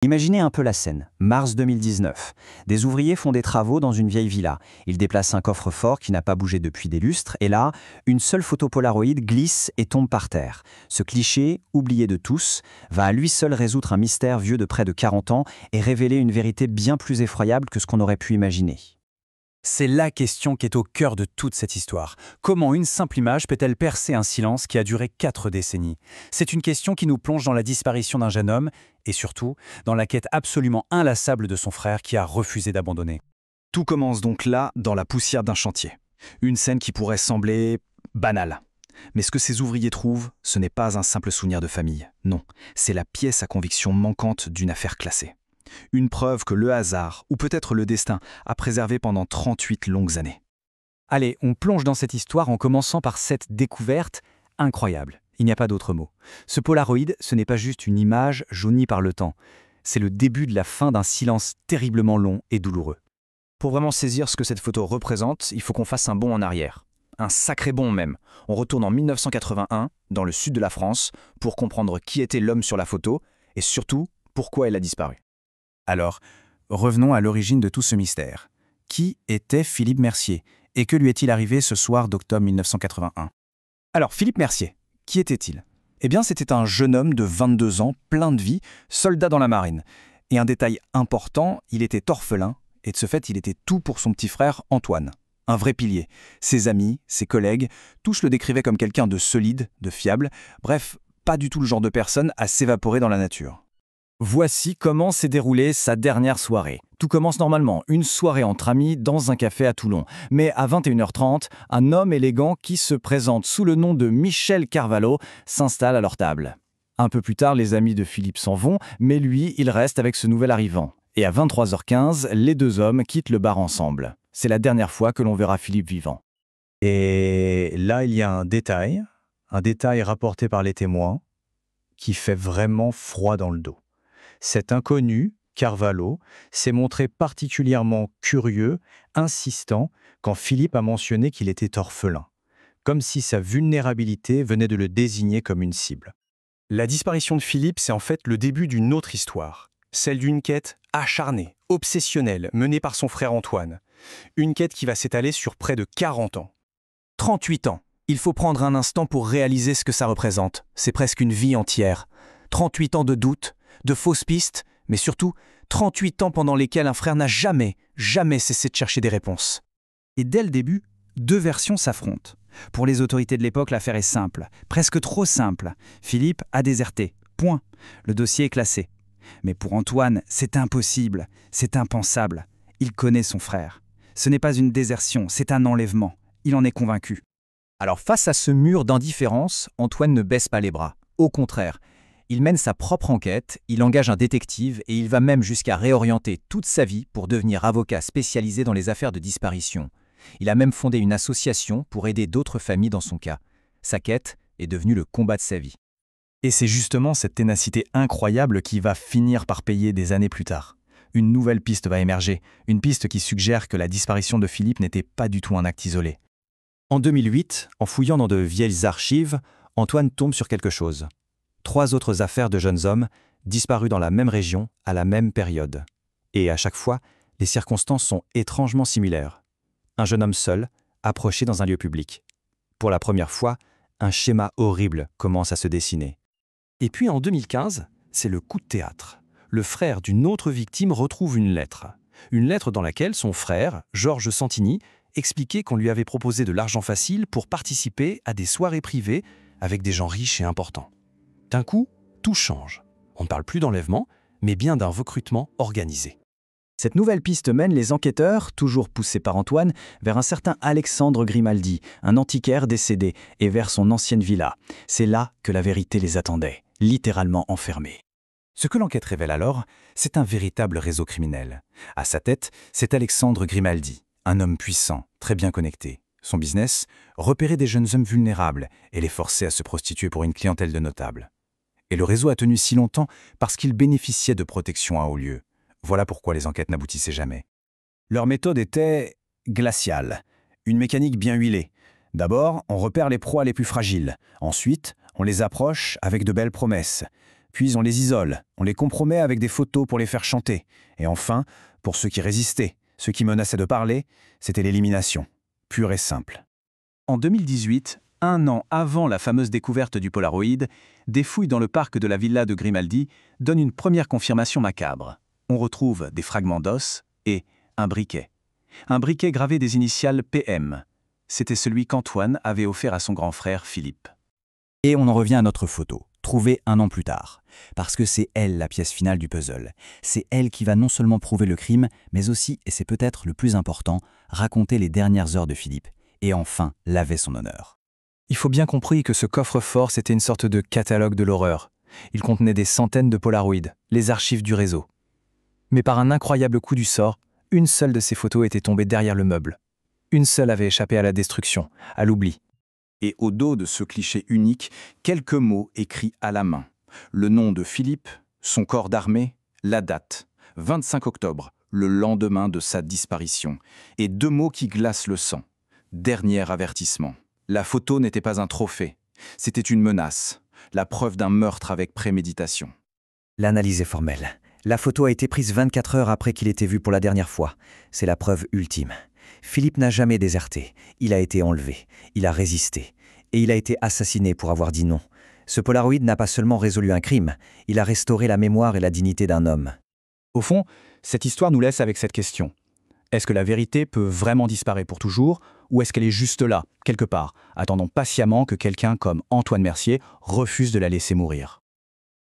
Imaginez un peu la scène, mars 2019. Des ouvriers font des travaux dans une vieille villa. Ils déplacent un coffre-fort qui n'a pas bougé depuis des lustres, et là, une seule photo Polaroid glisse et tombe par terre. Ce cliché, oublié de tous, va à lui seul résoudre un mystère vieux de près de 40 ans et révéler une vérité bien plus effroyable que ce qu'on aurait pu imaginer. C'est la question qui est au cœur de toute cette histoire. Comment une simple image peut-elle percer un silence qui a duré 4 décennies? C'est une question qui nous plonge dans la disparition d'un jeune homme et surtout dans la quête absolument inlassable de son frère qui a refusé d'abandonner. Tout commence donc là, dans la poussière d'un chantier. Une scène qui pourrait sembler banale. Mais ce que ces ouvriers trouvent, ce n'est pas un simple souvenir de famille. Non, c'est la pièce à conviction manquante d'une affaire classée. Une preuve que le hasard, ou peut-être le destin, a préservé pendant 38 longues années. Allez, on plonge dans cette histoire en commençant par cette découverte incroyable. Il n'y a pas d'autre mot. Ce Polaroid, ce n'est pas juste une image jaunie par le temps. C'est le début de la fin d'un silence terriblement long et douloureux. Pour vraiment saisir ce que cette photo représente, il faut qu'on fasse un bond en arrière. Un sacré bond même. On retourne en 1981, dans le sud de la France, pour comprendre qui était l'homme sur la photo et surtout, pourquoi elle a disparu. Alors, revenons à l'origine de tout ce mystère. Qui était Philippe Mercier et que lui est-il arrivé ce soir d'octobre 1981? Alors, Philippe Mercier, qui était-il? Eh bien, c'était un jeune homme de 22 ans, plein de vie, soldat dans la marine. Et un détail important, il était orphelin, et de ce fait, il était tout pour son petit frère Antoine. Un vrai pilier. Ses amis, ses collègues, tous le décrivaient comme quelqu'un de solide, de fiable, bref, pas du tout le genre de personne à s'évaporer dans la nature. Voici comment s'est déroulée sa dernière soirée. Tout commence normalement, une soirée entre amis dans un café à Toulon. Mais à 21h30, un homme élégant qui se présente sous le nom de Michel Carvalho s'installe à leur table. Un peu plus tard, les amis de Philippe s'en vont, mais lui, il reste avec ce nouvel arrivant. Et à 23h15, les deux hommes quittent le bar ensemble. C'est la dernière fois que l'on verra Philippe vivant. Et là, il y a un détail rapporté par les témoins, qui fait vraiment froid dans le dos. Cet inconnu, Carvalho, s'est montré particulièrement curieux, insistant, quand Philippe a mentionné qu'il était orphelin, comme si sa vulnérabilité venait de le désigner comme une cible. La disparition de Philippe, c'est en fait le début d'une autre histoire, celle d'une quête acharnée, obsessionnelle, menée par son frère Antoine. Une quête qui va s'étaler sur près de 40 ans. 38 ans. Il faut prendre un instant pour réaliser ce que ça représente. C'est presque une vie entière. 38 ans de doute, de fausses pistes, mais surtout 38 ans pendant lesquels un frère n'a jamais cessé de chercher des réponses. Et dès le début, deux versions s'affrontent. Pour les autorités de l'époque, l'affaire est simple, presque trop simple. Philippe a déserté, point. Le dossier est classé. Mais pour Antoine, c'est impossible, c'est impensable. Il connaît son frère. Ce n'est pas une désertion, c'est un enlèvement. Il en est convaincu. Alors face à ce mur d'indifférence, Antoine ne baisse pas les bras. Au contraire, il mène sa propre enquête, il engage un détective et il va même jusqu'à réorienter toute sa vie pour devenir avocat spécialisé dans les affaires de disparition. Il a même fondé une association pour aider d'autres familles dans son cas. Sa quête est devenue le combat de sa vie. Et c'est justement cette ténacité incroyable qui va finir par payer des années plus tard. Une nouvelle piste va émerger, une piste qui suggère que la disparition de Philippe n'était pas du tout un acte isolé. En 2008, en fouillant dans de vieilles archives, Antoine tombe sur quelque chose. 3 autres affaires de jeunes hommes disparus dans la même région à la même période. Et à chaque fois, les circonstances sont étrangement similaires. Un jeune homme seul, approché dans un lieu public. Pour la première fois, un schéma horrible commence à se dessiner. Et puis en 2015, c'est le coup de théâtre. Le frère d'une autre victime retrouve une lettre. Une lettre dans laquelle son frère, Georges Santini, expliquait qu'on lui avait proposé de l'argent facile pour participer à des soirées privées avec des gens riches et importants. D'un coup, tout change. On ne parle plus d'enlèvement, mais bien d'un recrutement organisé. Cette nouvelle piste mène les enquêteurs, toujours poussés par Antoine, vers un certain Alexandre Grimaldi, un antiquaire décédé, et vers son ancienne villa. C'est là que la vérité les attendait, littéralement enfermés. Ce que l'enquête révèle alors, c'est un véritable réseau criminel. À sa tête, c'est Alexandre Grimaldi, un homme puissant, très bien connecté. Son business, repérer des jeunes hommes vulnérables et les forcer à se prostituer pour une clientèle de notables. Et le réseau a tenu si longtemps parce qu'il bénéficiait de protection à haut lieu. Voilà pourquoi les enquêtes n'aboutissaient jamais. Leur méthode était glaciale, une mécanique bien huilée. D'abord, on repère les proies les plus fragiles. Ensuite, on les approche avec de belles promesses. Puis on les isole, on les compromet avec des photos pour les faire chanter. Et enfin, pour ceux qui résistaient, ceux qui menaçaient de parler, c'était l'élimination, pure et simple. En 2018, un an avant la fameuse découverte du Polaroid, des fouilles dans le parc de la villa de Grimaldi donnent une première confirmation macabre. On retrouve des fragments d'os et un briquet. Un briquet gravé des initiales PM. C'était celui qu'Antoine avait offert à son grand frère Philippe. Et on en revient à notre photo, trouvée un an plus tard. Parce que c'est elle la pièce finale du puzzle. C'est elle qui va non seulement prouver le crime, mais aussi, et c'est peut-être le plus important, raconter les dernières heures de Philippe. Et enfin, laver son honneur. Il faut bien comprendre que ce coffre-fort, c'était une sorte de catalogue de l'horreur. Il contenait des centaines de Polaroids, les archives du réseau. Mais par un incroyable coup du sort, une seule de ces photos était tombée derrière le meuble. Une seule avait échappé à la destruction, à l'oubli. Et au dos de ce cliché unique, quelques mots écrits à la main. Le nom de Philippe, son corps d'armée, la date, 25 octobre, le lendemain de sa disparition. Et 2 mots qui glacent le sang. Dernier avertissement. La photo n'était pas un trophée, c'était une menace, la preuve d'un meurtre avec préméditation. L'analyse est formelle. La photo a été prise 24 heures après qu'il était vu pour la dernière fois. C'est la preuve ultime. Philippe n'a jamais déserté. Il a été enlevé. Il a résisté. Et il a été assassiné pour avoir dit non. Ce Polaroid n'a pas seulement résolu un crime, il a restauré la mémoire et la dignité d'un homme. Au fond, cette histoire nous laisse avec cette question. Est-ce que la vérité peut vraiment disparaître pour toujours, ou est-ce qu'elle est juste là, quelque part, attendant patiemment que quelqu'un comme Antoine Mercier refuse de la laisser mourir ?